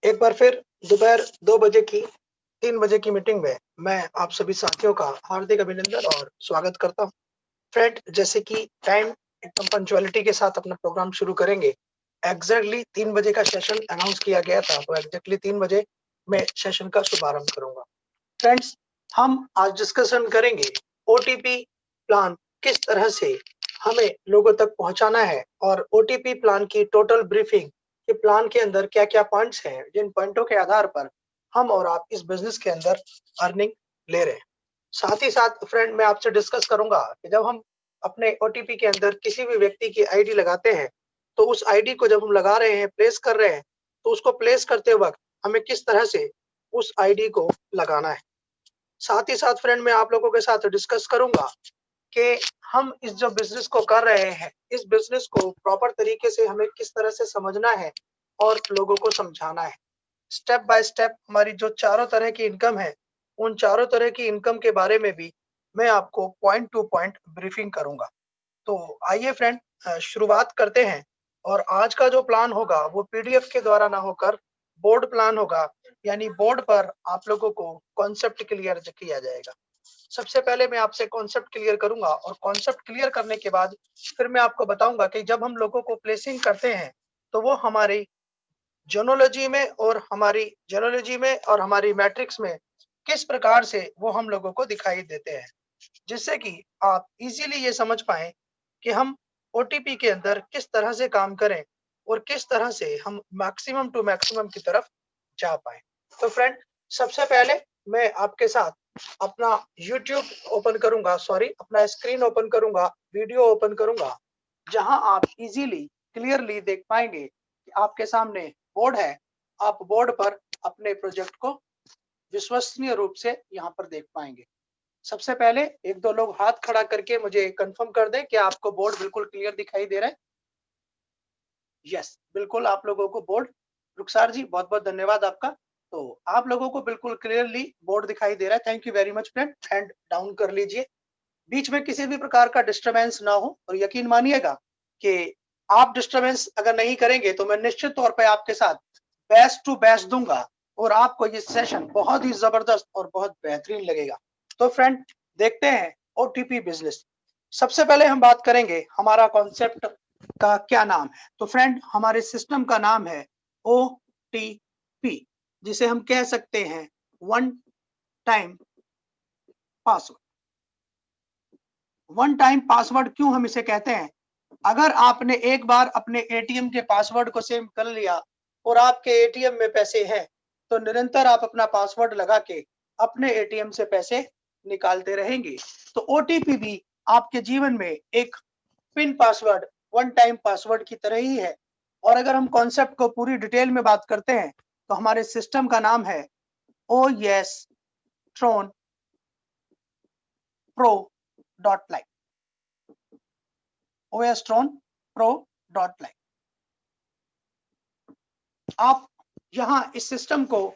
एक बार फिर दोपहर 2 बजे की 3 बजे की मीटिंग में मैं आप सभी साथियों का हार्दिक अभिनंदन और स्वागत करता हूँ। फ्रेंड, जैसे कि टाइम एकदम पंक्चुअलिटी के साथ अपना प्रोग्राम शुरू करेंगे। एग्जैक्टली 3 बजे का सेशन अनाउंस किया गया था, तो एग्जैक्टली 3 बजे मैं सेशन का शुभारंभ करूंगा। फ्रेंड्स, हम आज डिस्कशन करेंगे ओटीपी प्लान किस तरह से हमें लोगों तक पहुंचाना है और ओटीपी प्लान की टोटल ब्रीफिंग के प्लान के अंदर क्या-क्या पॉइंट्स हैं, जिन पॉइंटों के आधार पर हम और आप इस बिजनेस के अंदर अर्निंग ले रहे हैं। साथ ही साथ फ्रेंड, मैं आपसे डिस्कस करूंगा कि जब हम अपने ओटीपी के अंदर किसी भी व्यक्ति की आईडी लगाते हैं, तो उस आईडी को जब हम लगा रहे हैं, प्लेस कर रहे हैं, तो उसको प्लेस करते वक्त हमें किस तरह से उस आईडी को लगाना है। साथ ही साथ फ्रेंड, मैं आप लोगों के साथ डिस्कस करूंगा कि हम इस जो बिजनेस को कर रहे हैं, इस बिजनेस को प्रॉपर तरीके से हमें किस तरह से समझना है और लोगों को समझाना है। स्टेप बाय स्टेप हमारी जो चारों तरह की इनकम है, उन चारों तरह की इनकम के बारे में भी मैं आपको पॉइंट टू पॉइंट ब्रीफिंग करूंगा। तो आइए फ्रेंड, शुरुआत करते हैं। और आज का जो प्लान होगा वो पीडीएफ के द्वारा ना होकर बोर्ड प्लान होगा, यानी बोर्ड पर आप लोगों को कॉन्सेप्ट क्लियर किया जाएगा। सबसे पहले मैं आपसे कॉन्सेप्ट क्लियर करूंगा और कॉन्सेप्ट क्लियर करने के बाद फिर मैं आपको बताऊंगा कि जब हम लोगों को प्लेसिंग करते हैं तो वो हमारी जोनोलॉजी में और हमारी मैट्रिक्स में किस प्रकार से वो हम लोगों को दिखाई देते हैं, जिससे कि आप इजीली ये समझ पाएं कि हम ओटीपी के अंदर किस तरह से काम करें और किस तरह से हम मैक्सिमम टू मैक्सिमम की तरफ जा पाए। तो फ्रेंड, सबसे पहले मैं आपके साथ अपना YouTube ओपन करूंगा, अपना स्क्रीन ओपन करूंगा, वीडियो ओपन करूंगा, जहां आप इजीली क्लियरली देख पाएंगे कि आपके सामने बोर्ड है। आप बोर्ड पर अपने प्रोजेक्ट को विश्वसनीय रूप से यहां पर देख पाएंगे। सबसे पहले एक दो लोग हाथ खड़ा करके मुझे कंफर्म कर दें कि आपको बोर्ड बिल्कुल क्लियर दिखाई दे रहा है। यस, बिल्कुल आप लोगों को बोर्ड, रुखसार जी बहुत बहुत धन्यवाद आपका। तो आप लोगों को बिल्कुल क्लियरली बोर्ड दिखाई दे रहा है। Thank you very much friend. Hand down कर लीजिए, बीच में किसी भी प्रकार का डिस्टरबेंस ना हो। और यकीन मानिएगा कि आप डिस्टरबेंस अगर नहीं करेंगे तो मैं निश्चित तौर पे आपके साथ बेस्ट टू बेस्ट दूंगा और आपको ये सेशन बहुत ही जबरदस्त और बहुत बेहतरीन लगेगा। तो फ्रेंड, देखते हैं ओटीपी बिजनेस। सबसे पहले हम बात करेंगे हमारा कॉन्सेप्ट का क्या नाम है। तो फ्रेंड, हमारे सिस्टम का नाम है ओटीपी, जिसे हम कह सकते हैं one time password. One time password क्यों हम इसे कहते हैं? अगर आपने एक बार अपने एटीएम के पासवर्ड को सेव कर लिया और आपके एटीएम में पैसे हैं, तो निरंतर आप अपना पासवर्ड लगा के अपने एटीएम से पैसे निकालते रहेंगे। तो ओटीपी भी आपके जीवन में एक pin password, one time password की तरह ही है। और अगर हम कॉन्सेप्ट को पूरी डिटेल में बात करते हैं तो हमारे सिस्टम का नाम है OS Tron Pro.Live। OS Tron Pro.Live। आप यहां इस सिस्टम को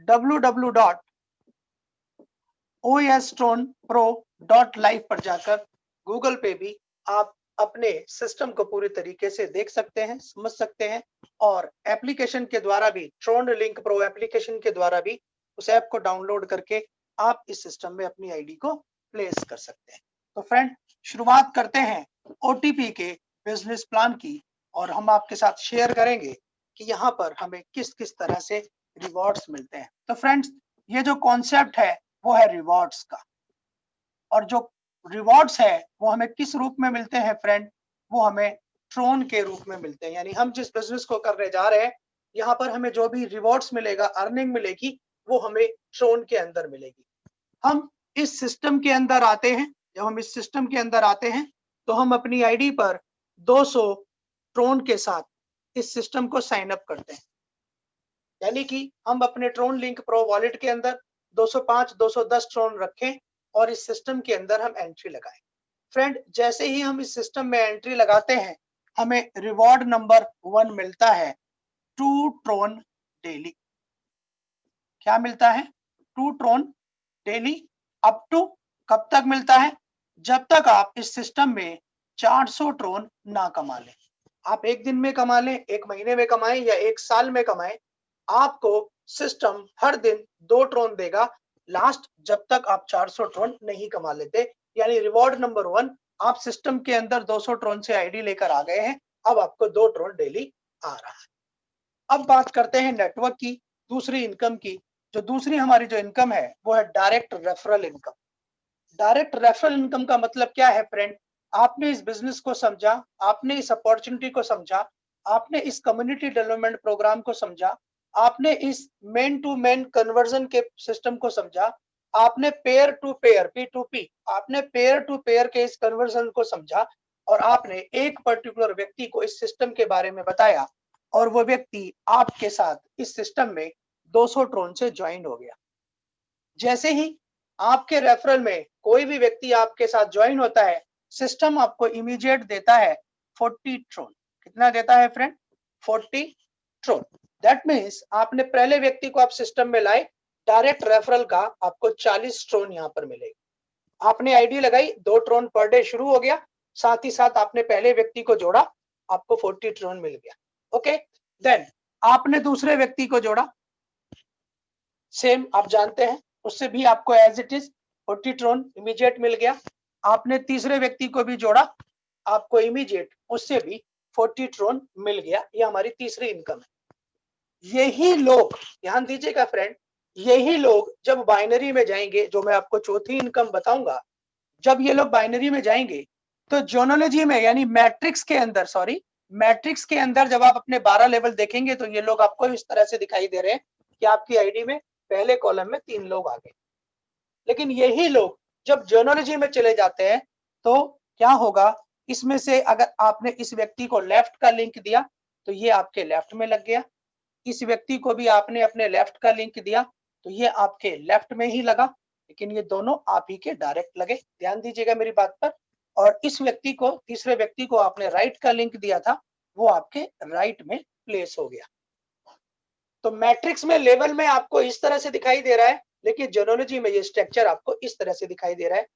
www.ostronpro.live पर जाकर गूगल पे भी आप अपने सिस्टम को पूरी तरीके से देख सकते हैं, समझ सकते हैं। और एप्लीकेशन के द्वारा भी, ट्रोन लिंक प्रो एप्लीकेशन के द्वारा भी उस ऐप को डाउनलोड करके आप इस सिस्टम में अपनी आईडी को प्लेस कर सकते हैं। तो फ्रेंड, शुरुआत करते हैं ओटीपी के बिजनेस प्लान की और हम आपके साथ शेयर करेंगे कि यहाँ पर हमें किस किस तरह से रिवॉर्ड्स मिलते हैं। तो फ्रेंड्स, ये जो कॉन्सेप्ट है वो है रिवॉर्ड्स का। और जो रिवॉर्ड्स है वो हमें किस रूप में मिलते हैं फ्रेंड? वो हमें ट्रोन के रूप में मिलते हैं। यानी हम जिस बिजनेस को करने जा रहे हैं, यहाँ पर हमें जो भी रिवॉर्ड्स मिलेगा, अर्निंग मिलेगी, वो हमें ट्रोन के अंदर मिलेगी। हम इस सिस्टम के अंदर आते हैं। जब हम इस सिस्टम के अंदर आते हैं तो हम अपनी आईडी पर 200 ट्रोन के साथ इस सिस्टम को साइन अप करते हैं। यानी कि हम अपने ट्रोन लिंक प्रो वॉलेट के अंदर 205, 210 ट्रोन रखें और इस सिस्टम के अंदर हम एंट्री लगाएं। फ्रेंड, जैसे ही हम इस सिस्टम में एंट्री लगाते हैं, हमें रिवॉर्ड नंबर 1 मिलता है, 2 ट्रोन डेली। क्या मिलता है? 2 ट्रोन डेली। अप टू कब तक मिलता है? जब तक आप इस सिस्टम में 400 ट्रोन ना कमा लें। आप एक दिन में कमा लें, एक महीने में कमाएं या एक साल में कमाएं, आपको सिस्टम हर दिन 2 ट्रोन देगा लास्ट, जब तक आप 400 ट्रोन नहीं कमा लेते। यानी रिवॉर्ड नंबर 1, आप सिस्टम के अंदर 200 ट्रोन से आईडी लेकर आ गए हैं, अब आपको 2 ट्रोन डेली आ रहा है। अब बात करते हैं नेटवर्क की, दूसरी इनकम की। जो दूसरी हमारी जो इनकम है वो है direct referral income. Direct referral income का मतलब क्या है फ्रेंड? आपने इस बिजनेस को समझा, आपने इस अपॉर्चुनिटी को समझा, आपने इस कम्युनिटी डेवलपमेंट प्रोग्राम को समझा, आपने इस मैन टू मैन कन्वर्जन के सिस्टम को समझा, आपने पेयर टू पेयर P2P, आपने पेयर टू पेयर के इस कन्वर्जन को समझा, और आपने एक पर्टिकुलर व्यक्ति को इस सिस्टम के बारे में बताया, और वो व्यक्ति आपके साथ इस सिस्टम में 200 ट्रोन से ज्वाइन हो गया। जैसे ही आपके रेफरल में कोई भी व्यक्ति आपके साथ ज्वाइन होता है, सिस्टम आपको इमीडिएट देता है 40 ट्रोन। कितना देता है फ्रेंड? 40 ट्रोन। दैट मीन्स आपने पहले व्यक्ति को आप सिस्टम में लाए, डायरेक्ट रेफरल का आपको 40 ट्रोन यहाँ पर मिलेगा। आपने आईडी लगाई, 2 ट्रोन पर डे शुरू हो गया, साथ ही साथ आपने पहले व्यक्ति को जोड़ा, आपको 40 ट्रोन मिल गया। ओके, देन आपने दूसरे व्यक्ति को जोड़ा, सेम आप जानते हैं, उससे भी आपको as it is 40 Tron immediate मिल गया। आपने तीसरे व्यक्ति को भी जोड़ा, आपको इमीडिएट उससे भी 40 ट्रोन मिल गया। ये हमारी तीसरी इनकम है। यही लोग, ध्यान दीजिएगा फ्रेंड, यही लोग जब बाइनरी में जाएंगे, जो मैं आपको चौथी इनकम बताऊंगा, जब ये लोग बाइनरी में जाएंगे तो जोनोलॉजी में यानी मैट्रिक्स के अंदर, सॉरी मैट्रिक्स के अंदर जब आप अपने 12 लेवल देखेंगे तो ये लोग आपको इस तरह से दिखाई दे रहे हैं कि आपकी आईडी में पहले कॉलम में 3 लोग आ गए। लेकिन यही लोग जब जोनोलॉजी में चले जाते हैं तो क्या होगा, इसमें से अगर आपने इस व्यक्ति को लेफ्ट का लिंक दिया तो ये आपके लेफ्ट में लग गया, इस व्यक्ति को भी आपने अपने लेफ्ट का लिंक दिया तो ये आपके लेफ्ट में ही लगा, लेकिन ये दोनों आप ही के डायरेक्ट लगे। ध्यान दीजिएगा मेरी बात पर। और इस व्यक्ति को, तीसरे व्यक्ति को आपने राइट का लिंक दिया था, वो आपके राइट में प्लेस हो गया। तो मैट्रिक्स में लेवल में आपको इस तरह से दिखाई दे रहा है, लेकिन जोनोलॉजी में ये स्ट्रक्चर आपको इस तरह से दिखाई दे रहा है।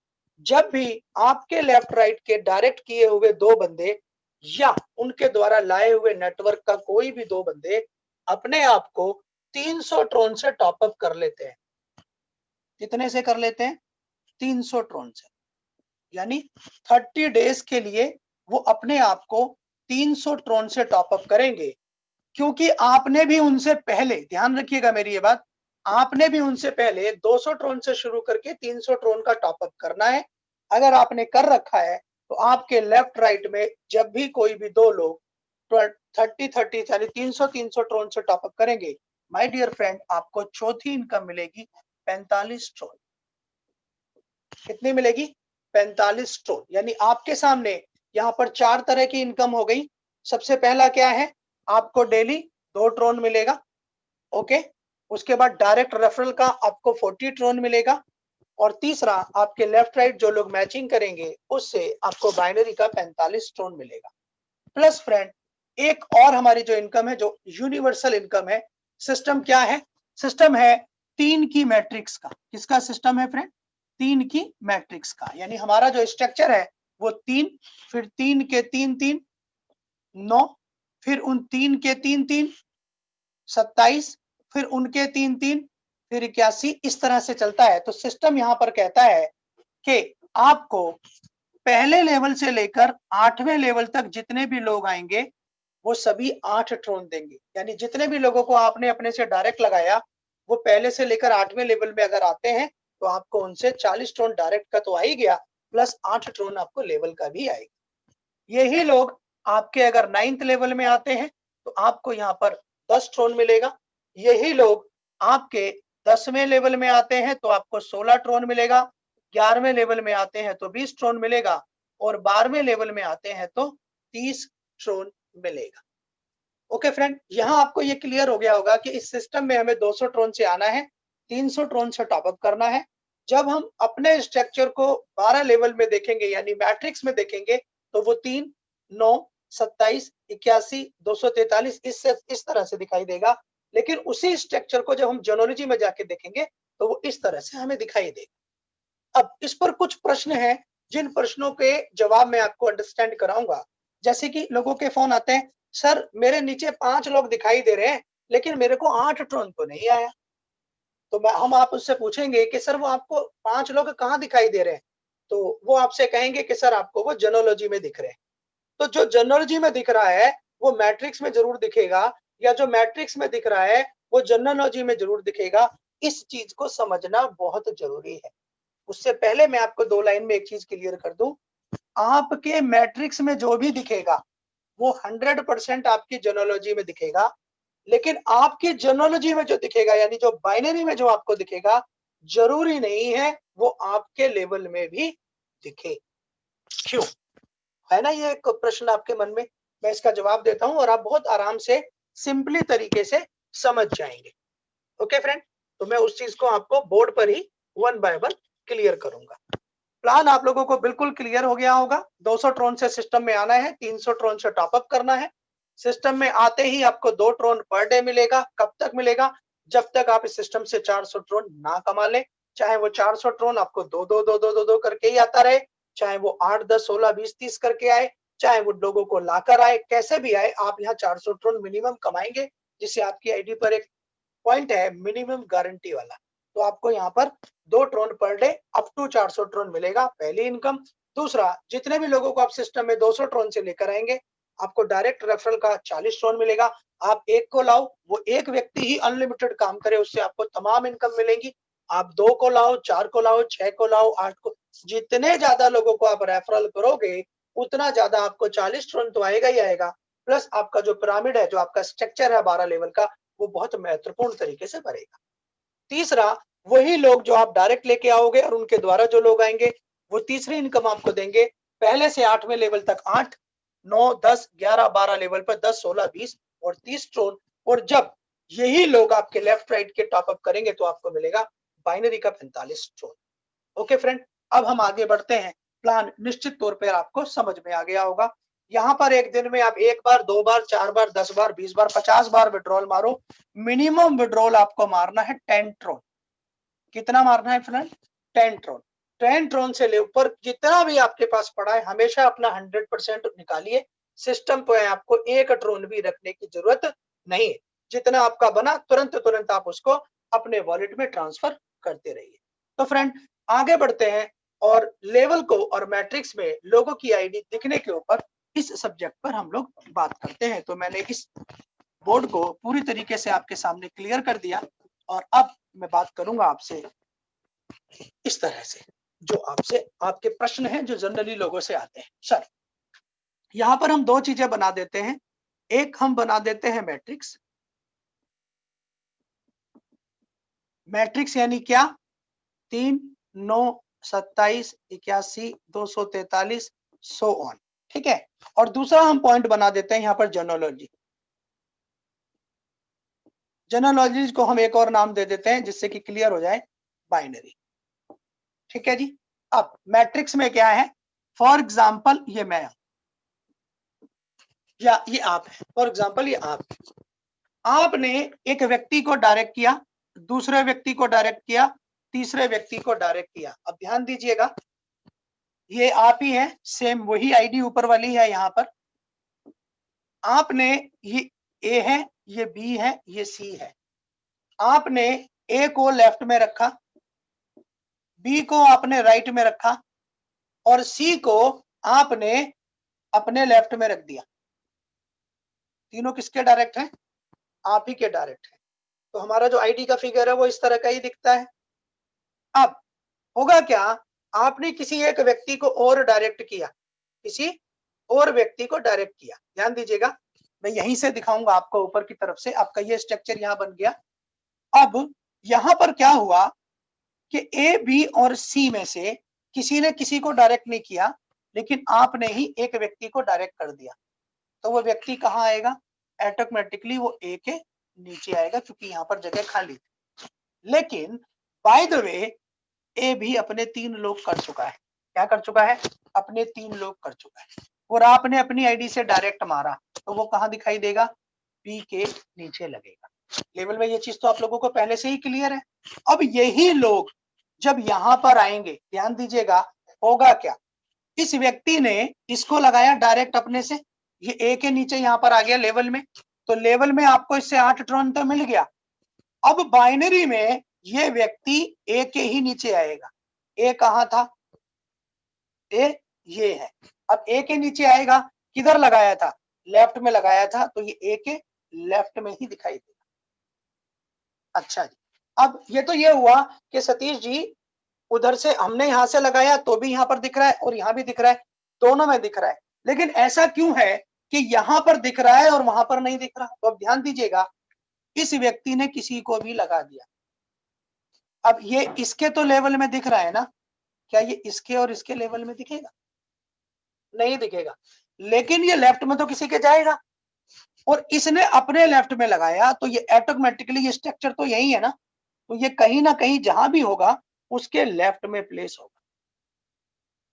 जब भी आपके लेफ्ट राइट के डायरेक्ट किए हुए 2 बंदे या उनके द्वारा लाए हुए नेटवर्क का कोई भी 2 बंदे अपने आप को 300 ट्रोन से टॉपअप कर लेते हैं। कितने से कर लेते हैं? 300 ट्रोन से। यानी 30 डेज के लिए वो अपने आप को 300 ट्रोन से टॉपअप करेंगे, क्योंकि आपने भी उनसे पहले, ध्यान रखिएगा मेरी ये बात, आपने भी उनसे पहले 200 ट्रोन से शुरू करके 300 ट्रोन का टॉपअप करना है। अगर आपने कर रखा है तो आपके लेफ्ट राइट में जब भी कोई भी 2 लोग 30 यानी 300 ट्रोन से टॉपअप करेंगे, माय डियर फ्रेंड, आपको चौथी इनकम मिलेगी 45 ट्रोन। कितनी मिलेगी? 45 ट्रोन। यानी आपके सामने यहाँ पर 4 तरह की इनकम हो गई। सबसे पहला क्या है? आपको डेली 2 ट्रोन मिलेगा। ओके, उसके बाद डायरेक्ट रेफरल का आपको 40 ट्रोन मिलेगा, और तीसरा आपके लेफ्ट राइट जो लोग मैचिंग करेंगे उससे आपको बाइनरी का 45 ट्रोन मिलेगा। प्लस फ्रेंड, एक और हमारी जो इनकम है, जो यूनिवर्सल इनकम है, सिस्टम क्या है? सिस्टम है 3 की मैट्रिक्स का। किसका सिस्टम है फ्रेंड? 3 की मैट्रिक्स का। यानी हमारा जो स्ट्रक्चर है वो 3, फिर 3 के 3 3 9, फिर उन 3 के 3 3 27, फिर उनके 3 3 फिर 81, इस तरह से चलता है। तो सिस्टम यहाँ पर कहता है कि आपको पहले लेवल से लेकर 8वें लेवल तक जितने भी लोग आएंगे वो सभी 8 ट्रोन देंगे। यानी जितने भी लोगों को आपने अपने से डायरेक्ट लगाया, वो पहले से लेकर 8वें लेवल में अगर आते हैं तो आपको उनसे 40 ट्रोन डायरेक्ट का तो आ ही गया, प्लस 8 ट्रोन आपको लेवल का भी आएगा। यही लोग आपके अगर 9th लेवल में आते हैं तो आपको यहाँ पर 10 ट्रोन मिलेगा। यही लोग आपके 10वें लेवल में आते हैं तो आपको 16 ट्रोन मिलेगा, 11वें लेवल में आते हैं तो 20 ट्रोन मिलेगा, और 12वें लेवल में आते हैं तो 30 ट्रोन मिलेगा। ओके फ्रेंड, यहाँ आपको ये क्लियर हो गया होगा कि इस सिस्टम में हमें 200 ट्रोन से आना है, 300 ट्रोन से टॉपअप करना है। जब हम अपने स्ट्रक्चर को 12 लेवल में देखेंगे यानी मैट्रिक्स में देखेंगे तो वो 3, 9, 27, 81, 243 इस तरह से दिखाई देगा। लेकिन उसी स्ट्रक्चर को जब हम जोनोलॉजी में जाके देखेंगे तो वो इस तरह से हमें दिखाई देगा। अब इस पर कुछ प्रश्न हैं, जिन प्रश्नों के जवाब मैं आपको अंडरस्टैंड कराऊंगा। जैसे कि लोगों के फोन आते हैं, सर मेरे नीचे 5 लोग दिखाई दे रहे हैं, लेकिन मेरे को 8 ट्रोन तो नहीं आया। तो हम आप उससे पूछेंगे कि सर वो आपको 5 लोग कहाँ दिखाई दे रहे हैं? तो वो आपसे कहेंगे कि सर आपको वो जेनोलॉजी में दिख रहे हैं। तो जो जेनोलॉजी में दिख रहा है वो मैट्रिक्स में जरूर दिखेगा, या जो मैट्रिक्स में दिख रहा है वो जेनोलॉजी में जरूर दिखेगा। इस चीज को समझना बहुत जरूरी है। उससे पहले मैं आपको 2 लाइन में एक चीज क्लियर कर दूं, आपके मैट्रिक्स में जो भी दिखेगा वो 100% आपकी जेनोलॉजी में दिखेगा, लेकिन आपकी जेनोलॉजी में जो दिखेगा यानी जो बाइनरी में जो आपको दिखेगा, जरूरी नहीं है वो आपके लेवल में भी दिखे। क्यों? है ना ये एक प्रश्न आपके मन में। मैं इसका जवाब देता हूं और आप बहुत आराम से सिंपली तरीके से समझ जाएंगे। ओके फ्रेंड, तो मैं उस चीज को आपको बोर्ड पर ही 1 बाय 1 क्लियर करूंगा। प्लान आप लोगों को बिल्कुल क्लियर हो गया होगा। 200 ट्रोन से सिस्टम में आना है, 300 ट्रोन से टॉपअप करना है। सिस्टम में आते ही आपको 2 ट्रोन पर डे मिलेगा। कब तक मिलेगा? जब तक आप इस सिस्टम से 400 ट्रोन ना कमा लें। चाहे वो 400 ट्रोन आपको 2-2-2-2-2 करके ही आता रहे, चाहे वो 8, 10, 16, 20, 30 करके आए, चाहे वो लोगों को लाकर आए, कैसे भी आए, आप यहाँ 400 ट्रोन मिनिमम कमाएंगे, जिससे आपकी आईडी पर एक पॉइंट है मिनिमम गारंटी वाला। तो आपको यहाँ पर 2 ट्रोन पर डे अप टू 400 ट्रोन मिलेगा, पहली इनकम। दूसरा, जितने भी लोगों को आप सिस्टम में 200 ट्रोन से लेकर आएंगे, आपको डायरेक्ट रेफरल का 40 ट्रोन मिलेगा। आप एक को लाओ, वो एक व्यक्ति ही अनलिमिटेड काम करे, उससे आपको तमाम इनकम मिलेगी। आप 2 को लाओ, 4 को लाओ, 6 को लाओ, 8 को, जितने ज्यादा लोगों को आप रेफरल करोगे उतना ज्यादा आपको 40 ट्रोन तो आएगा ही आएगा। प्लस आपका जो पिरामिड है, जो आपका स्ट्रक्चर है 12 लेवल का, वो बहुत महत्वपूर्ण तरीके से बढ़ेगा। तीसरा, वही लोग जो आप डायरेक्ट लेके आओगे और उनके द्वारा जो लोग आएंगे, वो तीसरी इनकम आपको देंगे। पहले से 8वें लेवल तक 8, 9, 10, 11, 12 लेवल पर 10, 16, 20 और 30 ट्रोन। और जब यही लोग आपके लेफ्ट राइट के टॉपअप करेंगे तो आपको मिलेगा बाइनरी का 45 ट्रोन। ओके फ्रेंड, अब हम आगे बढ़ते हैं। प्लान निश्चित तौर पर आपको समझ में आ गया होगा। यहाँ पर एक दिन में आप 1 बार, 2 बार, 4 बार, 10 बार, 20 बार, 50 बार विड्रॉल मारो। मिनिमम विड्रॉल आपको मारना है 10 ट्रोन। कितना मारना है फ्रेंड? 10 ट्रोन। 10 ट्रोन से ले ऊपर जितना भी आपके पास पड़ा है, हमेशा अपना 100% निकालिए। सिस्टम पे आपको 1 ट्रोन भी रखने की जरूरत नहीं है। जितना आपका बना तुरंत तुरंत आप उसको अपने वॉलेट में ट्रांसफर करते रहिए। तो फ्रेंड, आगे बढ़ते हैं और लेवल को और मैट्रिक्स में लोगों की आईडी दिखने के ऊपर इस सब्जेक्ट पर हम लोग बात करते हैं। तो मैंने इस बोर्ड को पूरी तरीके से आपके सामने क्लियर कर दिया और अब मैं बात करूंगा आपसे इस तरह से, जो आपसे आपके प्रश्न हैं जो जनरली लोगों से आते हैं। सर, यहां पर हम 2 चीजें बना देते हैं। एक हम बना देते हैं मैट्रिक्स। मैट्रिक्स यानी क्या? 3, 9, 27, 81, 243, सो ऑन। ठीक है। और दूसरा हम पॉइंट बना देते हैं यहाँ पर जेनोलॉजी। जेनोलॉजी को हम एक और नाम दे देते हैं जिससे कि क्लियर हो जाए, बाइनरी। ठीक है जी। अब मैट्रिक्स में क्या है? फॉर एग्जाम्पल ये मैं, या ये आप है। फॉर एग्जाम्पल ये आप, आपने एक व्यक्ति को डायरेक्ट किया, दूसरे व्यक्ति को डायरेक्ट किया, तीसरे व्यक्ति को डायरेक्ट किया। अब ध्यान दीजिएगा, ये आप ही है, सेम वही आईडी ऊपर वाली है। यहाँ पर आपने, ये ए है, ये बी है, ये सी है। आपने ए को लेफ्ट में रखा, बी को आपने राइट में रखा और सी को आपने अपने लेफ्ट में रख दिया। तीनों किसके डायरेक्ट हैं? आप ही के डायरेक्ट है। तो हमारा जो आईडी का फिगर है वो इस तरह का ही दिखता है। अब होगा क्या? आपने किसी एक व्यक्ति को और डायरेक्ट किया, किसी और व्यक्ति को डायरेक्ट किया। ध्यान दीजिएगा, मैं यहीं से दिखाऊंगा आपको ऊपर की तरफ से। आपका ये स्ट्रक्चर यहाँ बन गया। अब यहाँ पर क्या हुआ कि ए, बी और सी में से किसी ने किसी को डायरेक्ट नहीं किया, लेकिन आपने ही एक व्यक्ति को डायरेक्ट कर दिया। तो वो व्यक्ति कहाँ आएगा? ऑटोमेटिकली वो ए के नीचे आएगा, क्योंकि यहाँ पर जगह खाली थी। लेकिन बाय द वे, ए भी अपने 3 लोग कर चुका है। क्या कर चुका है? अपने 3 लोग कर चुका है। और आपने अपनी आईडी से डायरेक्ट मारा, तो वो कहाँ दिखाई देगा? बी के नीचे लगेगा। लेवल में ये चीज तो आप लोगों को पहले से ही क्लियर है। अब यही लोग जब यहाँ पर आएंगे, ध्यान दीजिएगा, होगा क्या? इस व्यक्ति ने इसको लगाया डायरेक्ट अपने से, ये ए के नीचे यहाँ पर आ गया लेवल में, तो लेवल में आपको इससे 8 इलेक्ट्रॉन तो मिल गया। अब बाइनरी में ये व्यक्ति ए के ही नीचे आएगा। ए कहां था? ए ये है। अब ए के नीचे आएगा, किधर लगाया था? लेफ्ट में लगाया था, तो ये ए के लेफ्ट में ही दिखाई देगा। अच्छा जी, अब ये हुआ कि सतीश जी उधर से हमने यहां से लगाया तो भी यहां पर दिख रहा है और यहां भी दिख रहा है, दोनों में दिख रहा है। लेकिन ऐसा क्यों है कि यहां पर दिख रहा है और वहां पर नहीं दिख रहा? तो अब ध्यान दीजिएगा, इस व्यक्ति ने किसी को भी लगा दिया। अब ये इसके तो लेवल में दिख रहा है ना, क्या ये इसके और इसके लेवल में दिखेगा? नहीं दिखेगा। लेकिन ये लेफ्ट में तो किसी के जाएगा, और इसने अपने लेफ्ट में लगाया, तो ये ऑटोमेटिकली ये स्ट्रक्चर तो यही है ना, तो ये कहीं ना कहीं जहां भी होगा उसके लेफ्ट में प्लेस होगा।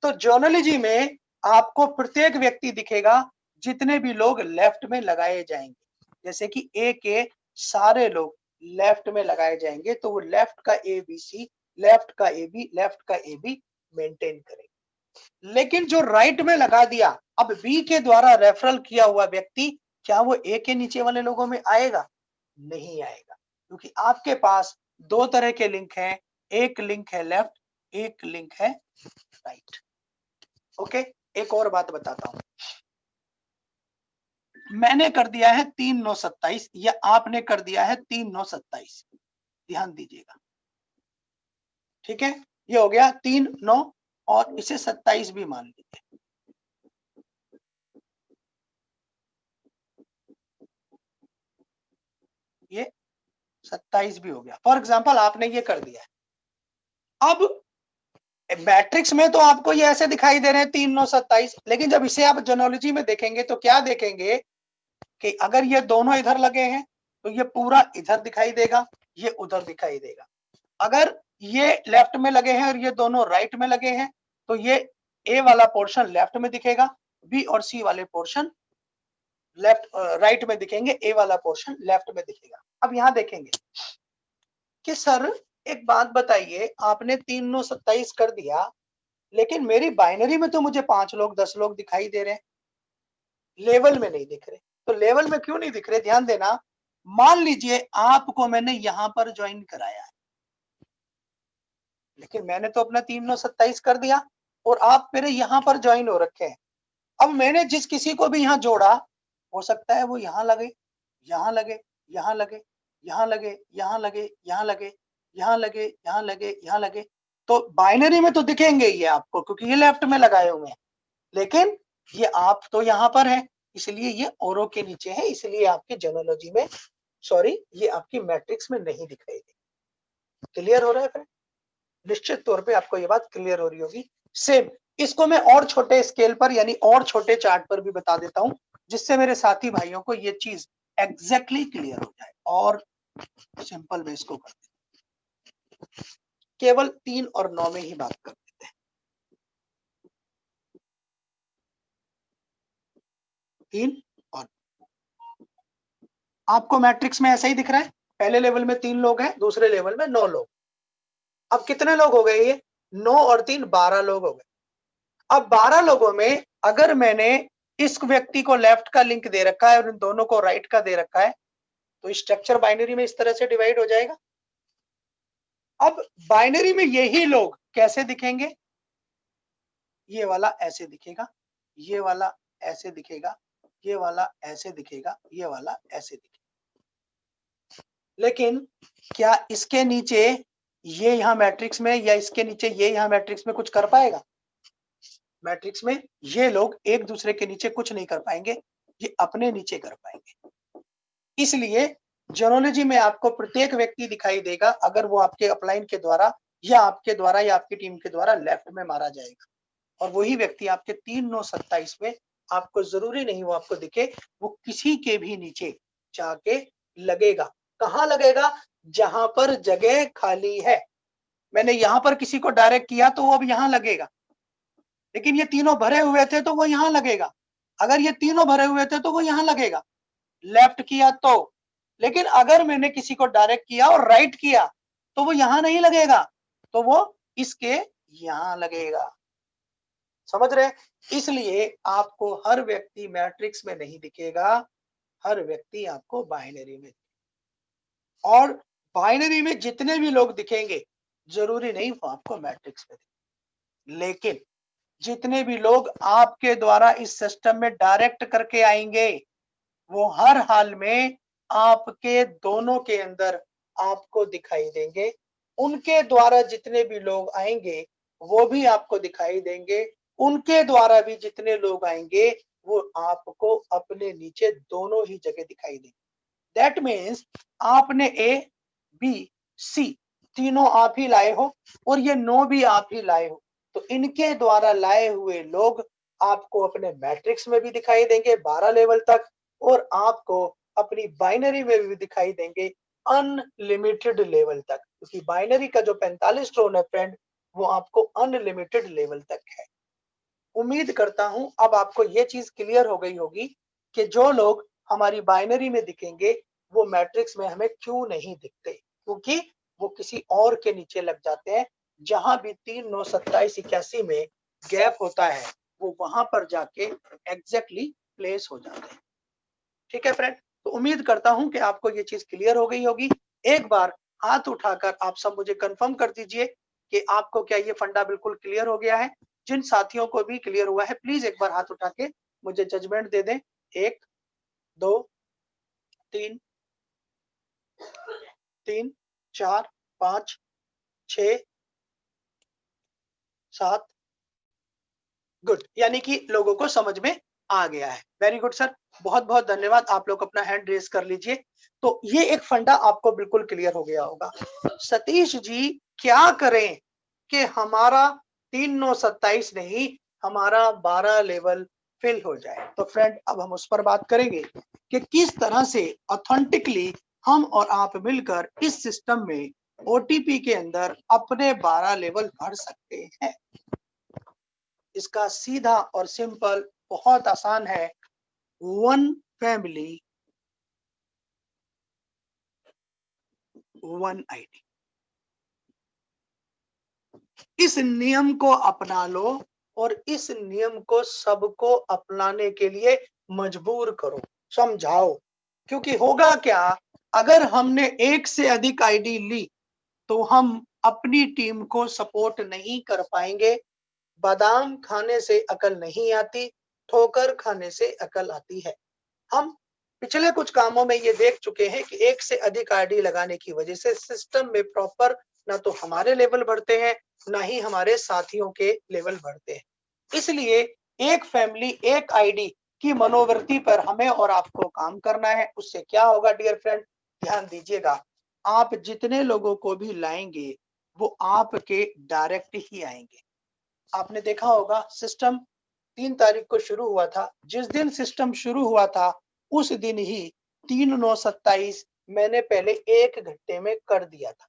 तो जोनोलॉजी में आपको प्रत्येक व्यक्ति दिखेगा जितने भी लोग लेफ्ट में लगाए जाएंगे। जैसे कि ए के सारे लोग लेफ्ट में लगाए जाएंगे, तो वो लेफ्ट का ए बी सी, लेफ्ट का ए बी, लेफ्ट का ए बी मेंटेन करेंगे। लेकिन जो राइट में लगा दिया, अब बी के द्वारा रेफरल किया हुआ व्यक्ति, क्या वो ए के नीचे वाले लोगों में आएगा? नहीं आएगा, क्योंकि आपके पास दो तरह के लिंक हैं, एक लिंक है लेफ्ट, एक लिंक है राइट। ओके, एक और बात बताता हूं। मैंने कर दिया है 3 9 27 या आपने कर दिया है 3 9 27, ध्यान दीजिएगा। ठीक है, ये हो गया 3 9 और इसे 27 भी मान लीजिए। ये 27 भी हो गया। फॉर एग्जाम्पल आपने ये कर दिया है। अब मैट्रिक्स में तो आपको ये ऐसे दिखाई दे रहे हैं 3 9 27, लेकिन जब इसे आप जोनोलॉजी में देखेंगे तो क्या देखेंगे कि अगर ये दोनों इधर लगे हैं तो ये पूरा इधर दिखाई देगा, ये उधर दिखाई देगा। अगर ये लेफ्ट में लगे हैं और ये दोनों राइट में लगे हैं तो ये ए वाला पोर्शन लेफ्ट में दिखेगा, बी और सी वाले पोर्शन लेफ्ट राइट में दिखेंगे, ए वाला पोर्शन लेफ्ट में दिखेगा। अब यहां देखेंगे कि सर एक बात बताइए, आपने 3 9 27 कर दिया, लेकिन मेरी बाइनरी में तो मुझे 5 लोग 10 लोग दिखाई दे रहे हैं, लेवल में नहीं दिख रहे। तो लेवल में क्यों नहीं दिख रहे? ध्यान देना, मान लीजिए आपको मैंने यहां पर ज्वाइन कराया है, लेकिन मैंने तो अपना 3 9 27 कर दिया और आप मेरे यहां पर ज्वाइन हो रखे हैं। अब मैंने जिस किसी को भी यहां जोड़ा, हो सकता है वो यहां लगे, यहां लगे, यहां लगे, यहां लगे, यहां लगे, यहां लगे, यहां लगे, यहां लगे, यहां लगे। तो बाइनरी में तो दिखेंगे ये आपको, क्योंकि ये लेफ्ट में लगाए हुए हैं, लेकिन ये आप तो यहां पर है, इसलिए ये औरों के नीचे है, इसलिए आपकी जोनोलॉजी में, सॉरी, ये आपकी मैट्रिक्स में नहीं दिखाई देगी। क्लियर हो रहा है फ्रेंड? निश्चित तौर पे आपको ये बात क्लियर हो रही होगी। सेम इसको मैं और छोटे स्केल पर यानी और छोटे चार्ट पर भी बता देता हूं, जिससे मेरे साथी भाइयों को ये चीज एग्जैक्टली क्लियर हो जाए। और सिंपल में इसको कर देते, केवल 3 और 9 में ही बात कर देते हैं। 3 और आपको मैट्रिक्स में ऐसा ही दिख रहा है, पहले लेवल में 3 लोग हैं, दूसरे लेवल में 9 लोग। अब कितने लोग हो गए? ये 9 और 3 12 लोग हो गए। अब 12 लोगों में अगर मैंने इस व्यक्ति को लेफ्ट का लिंक दे रखा है और इन दोनों को राइट का दे रखा है, तो स्ट्रक्चर बाइनरी में इस तरह से डिवाइड हो जाएगा। अब बाइनरी में यही लोग कैसे दिखेंगे? ये वाला ऐसे दिखेगा, ये वाला ऐसे दिखेगा, ये वाला ऐसे दिखेगा, ये वाला ऐसे दिखेगा। लेकिन क्या इसके नीचे ये यहां मैट्रिक्स में या इसके नीचे ये यहां मैट्रिक्स में कुछ कर पाएगा? मैट्रिक्स में ये लोग एक दूसरे के नीचे कुछ नहीं कर पाएंगे, ये अपने नीचे कर पाएंगे। इसलिए जोनोलॉजी में आपको प्रत्येक व्यक्ति दिखाई देगा अगर वो आपके अपलाइन के द्वारा या आपके द्वारा या आपकी टीम के द्वारा लेफ्ट में मारा जाएगा, और वही व्यक्ति आपके 3 9 27 में, आपको जरूरी नहीं वो आपको दिखे, वो किसी के भी नीचे जाके लगेगा। कहां लगेगा? जहां पर जगह खाली है। मैंने यहां पर किसी को डायरेक्ट किया तो वो अब यहां लगेगा, लेकिन ये तीनों भरे हुए थे तो वो यहां लगेगा। अगर ये तीनों भरे हुए थे तो वो यहां लगेगा, लेफ्ट किया तो। लेकिन अगर मैंने किसी को डायरेक्ट किया और राइट किया तो वो यहां नहीं लगेगा, तो वो इसके यहां लगेगा। समझ रहे? इसलिए आपको हर व्यक्ति मैट्रिक्स में नहीं दिखेगा, हर व्यक्ति आपको बाइनरी में, और बाइनरी में जितने भी लोग दिखेंगे जरूरी नहीं वो आपको मैट्रिक्स में दिखें, लेकिन जितने भी लोग आपके द्वारा इस सिस्टम में डायरेक्ट करके आएंगे वो हर हाल में आपके दोनों के अंदर आपको दिखाई देंगे। उनके द्वारा जितने भी लोग आएंगे वो भी आपको दिखाई देंगे, उनके द्वारा भी जितने लोग आएंगे वो आपको अपने नीचे दोनों ही जगह दिखाई देंगे। दैट मीन्स आपने ए बी सी तीनों आप ही लाए हो और ये 9 भी आप ही लाए हो, तो इनके द्वारा लाए हुए लोग आपको अपने मैट्रिक्स में भी दिखाई देंगे 12 लेवल तक, और आपको अपनी बाइनरी में भी दिखाई देंगे अनलिमिटेड लेवल तक, क्योंकि बाइनरी का जो 45 ट्रोन है फ्रेंड वो आपको अनलिमिटेड लेवल तक है। उम्मीद करता हूं अब आपको ये चीज क्लियर हो गई होगी कि जो लोग हमारी बाइनरी में दिखेंगे वो मैट्रिक्स में हमें क्यों नहीं दिखते, क्योंकि वो किसी और के नीचे लग जाते हैं। जहां भी 3 9 27 81 में गैप होता है वो वहां पर जाके एग्जैक्टली प्लेस हो जाते हैं। ठीक है फ्रेंड, तो उम्मीद करता हूं कि आपको ये चीज क्लियर हो गई होगी। एक बार हाथ उठाकर आप सब मुझे कंफर्म कर दीजिए कि आपको क्या ये फंडा बिल्कुल क्लियर हो गया है। जिन साथियों को भी क्लियर हुआ है प्लीज एक बार हाथ उठा के मुझे जजमेंट दे दें। 1 2 3 3 4 5 6 7। गुड, यानी कि लोगों को समझ में आ गया है। वेरी गुड सर, बहुत बहुत धन्यवाद। आप लोग अपना हैंड रेज कर लीजिए। तो ये एक फंडा आपको बिल्कुल क्लियर हो गया होगा। सतीश जी क्या करें कि हमारा 3 9 27 नहीं, हमारा 12 लेवल फिल हो जाए। तो फ्रेंड अब हम उस पर बात करेंगे कि किस तरह से ऑथेंटिकली हम और आप मिलकर इस सिस्टम में ओटीपी के अंदर अपने 12 लेवल भर सकते हैं। इसका सीधा और सिंपल बहुत आसान है, 1 फैमिली 1 आईडी। इस नियम को अपना लो और इस नियम को सबको अपनाने के लिए मजबूर करो, समझाओ। क्योंकि होगा क्या, अगर हमने एक से अधिक आईडी ली तो हम अपनी टीम को सपोर्ट नहीं कर पाएंगे। बादाम खाने से अकल नहीं आती, ठोकर खाने से अकल आती है। हम पिछले कुछ कामों में ये देख चुके हैं कि एक से अधिक आईडी लगाने की वजह से सिस्टम में प्रॉपर ना तो हमारे लेवल बढ़ते हैं ना ही हमारे साथियों के लेवल बढ़ते हैं। इसलिए एक फैमिली एक आईडी की मनोवृत्ति पर हमें और आपको काम करना है। उससे क्या होगा डियर फ्रेंड, ध्यान दीजिएगा, आप जितने लोगों को भी लाएंगे वो आपके डायरेक्ट ही आएंगे। आपने देखा होगा सिस्टम 3 तारीख को शुरू हुआ था। जिस दिन सिस्टम शुरू हुआ था उस दिन ही 3 9 27 मैंने पहले 1 घंटे में कर दिया था।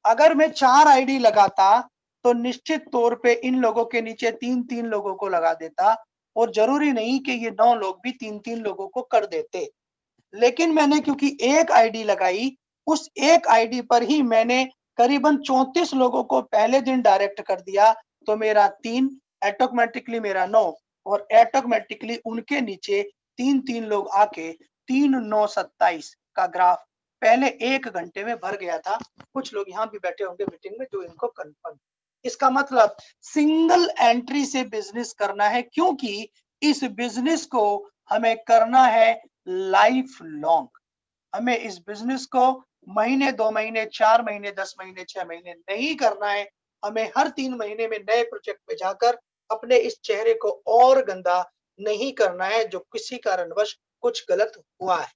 अगर मैं 4 आईडी लगाता तो निश्चित तौर पे इन लोगों के नीचे 3-3 लोगों को लगा देता, और जरूरी नहीं कि ये 9 लोग भी 3-3 लोगों को कर देते। लेकिन मैंने क्योंकि एक आईडी लगाई, उस एक आईडी पर ही मैंने करीबन 34 लोगों को पहले दिन डायरेक्ट कर दिया। तो मेरा 3 ऑटोमेटिकली मेरा 9 और ऑटोमेटिकली उनके नीचे 3-3 लोग आके 3 9 27 का ग्राफ पहले 1 घंटे में भर गया था। कुछ लोग यहाँ भी बैठे होंगे मीटिंग में जो इनको कंफर्म। इसका मतलब सिंगल एंट्री से बिजनेस करना है, क्योंकि इस बिजनेस को हमें करना है लाइफ लॉन्ग। हमें इस बिजनेस को महीने 2 महीने 4 महीने 10 महीने 6 महीने नहीं करना है। हमें हर 3 महीने में नए प्रोजेक्ट पे जाकर अपने इस चेहरे को और गंदा नहीं करना है जो किसी कारणवश कुछ गलत हुआ है।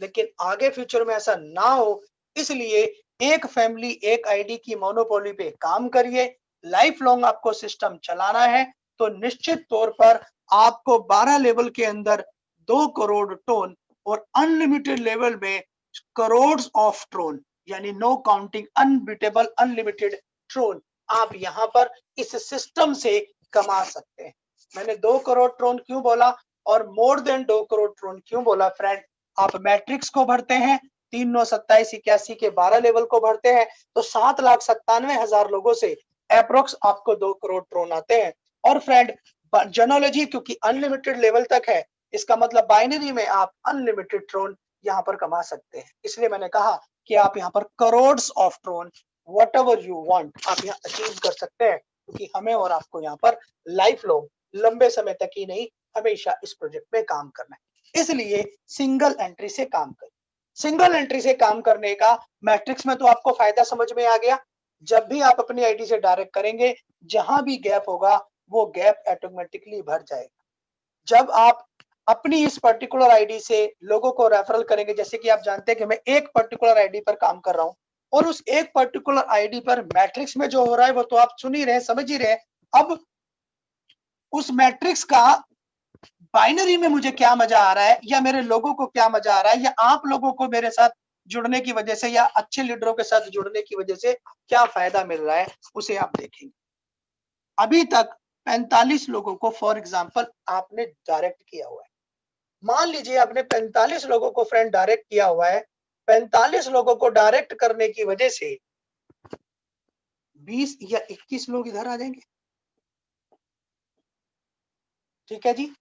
लेकिन आगे फ्यूचर में ऐसा ना हो, इसलिए एक फैमिली एक आईडी की मोनोपोली पे काम करिए। लाइफ लॉन्ग आपको सिस्टम चलाना है तो निश्चित तौर पर आपको 12 लेवल के अंदर 2 करोड़ टोन और अनलिमिटेड लेवल में करोड़ ऑफ ट्रोन, यानी no counting unbeatable unlimited tron आप यहाँ पर इस सिस्टम से कमा सकते हैं। मैंने 2 करोड़ ट्रोन क्यों बोला और मोर देन 2 करोड़ ट्रोन क्यों बोला फ्रेंड, आप मैट्रिक्स को भरते हैं 3 9 27 81 के 12 लेवल को भरते हैं तो 7,97,000 लोगों से अप्रोक्स आपको 2 करोड़ ट्रोन आते हैं। और फ्रेंड जनोलॉजी क्योंकि अनलिमिटेड लेवल तक है इसका मतलब बाइनरी में आप अनलिमिटेड ट्रोन यहाँ पर कमा सकते हैं। इसलिए मैंने कहा कि आप यहाँ पर crores of tron whatever you want आप यहाँ अचीव कर सकते हैं, क्योंकि हमें और आपको यहाँ पर लाइफ लॉन्ग, लंबे समय तक ही नहीं, हमेशा इस प्रोजेक्ट में काम करना है। इसलिए सिंगल एंट्री से काम करें। सिंगल एंट्री से काम करने का मैट्रिक्स में तो आपको फायदा समझ में आ गया। जब भी आप अपनी आईडी से डायरेक्ट करेंगे, जहां भी गैप होगा वो गैप ऑटोमेटिकली भर जाएगा। जब आप अपनी इस पर्टिकुलर आईडी से लोगों को रेफरल करेंगे, जैसे कि आप जानते हैं कि मैं एक पर्टिकुलर आईडी पर काम कर रहा हूं और उस एक पर्टिकुलर आईडी पर मैट्रिक्स में जो हो रहा है वो तो आप सुन ही रहे, समझ ही रहे। अब उस मैट्रिक्स का बाइनरी में मुझे क्या मजा आ रहा है, या मेरे लोगों को क्या मजा आ रहा है, या आप लोगों को मेरे साथ जुड़ने की वजह से या अच्छे लीडरों के साथ जुड़ने की वजह से क्या फायदा मिल रहा है, उसे आप देखेंगे। अभी तक 45 लोगों को फॉर एग्जांपल आपने डायरेक्ट किया हुआ है। मान लीजिए आपने 45 लोगों को फ्रेंड डायरेक्ट किया हुआ है। 45 लोगों को डायरेक्ट करने की वजह से 20 या 21 लोग इधर आ जाएंगे, ठीक है जी,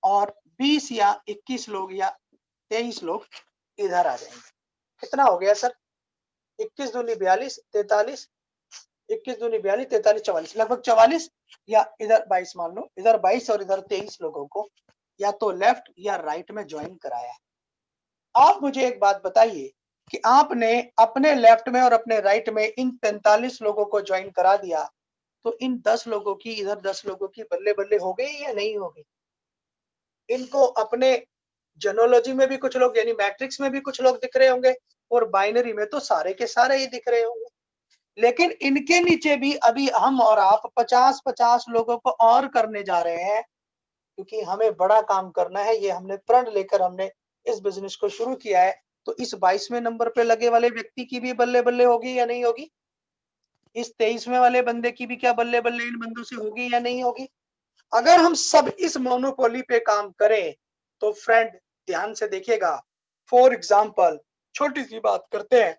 और 20 या 21 लोग या 23 लोग इधर आ जाएंगे। कितना हो गया सर? 21 दूनी 42, 43, 21 दूनी 42, 43, 44, लगभग 44, या इधर 22 मान लो, इधर 22 और इधर 23 लोगों को या तो लेफ्ट या राइट में ज्वाइन कराया है। आप मुझे एक बात बताइए कि आपने अपने लेफ्ट में और अपने राइट में इन 45 लोगों को ज्वाइन करा दिया, तो इन 10 लोगों की, इधर 10 लोगों की बल्ले बल्ले हो गई या नहीं हो गई? इनको अपने जेनोलॉजी में भी कुछ लोग, यानी मैट्रिक्स में भी कुछ लोग दिख रहे होंगे, और बाइनरी में तो सारे के सारे ही दिख रहे होंगे। लेकिन इनके नीचे भी अभी हम और आप 50-50 लोगों को और करने जा रहे हैं, क्योंकि हमें बड़ा काम करना है। ये हमने प्रण लेकर हमने इस बिजनेस को शुरू किया है। तो इस 22वें नंबर पे लगे वाले व्यक्ति की भी बल्ले बल्ले होगी या नहीं होगी? इस 23वें वाले बंदे की भी क्या बल्ले बल्ले इन बंदों से होगी या नहीं होगी? अगर हम सब इस मोनोपोली पे काम करें तो फ्रेंड ध्यान से देखिएगा। फॉर एग्जाम्पल, छोटी सी बात करते हैं।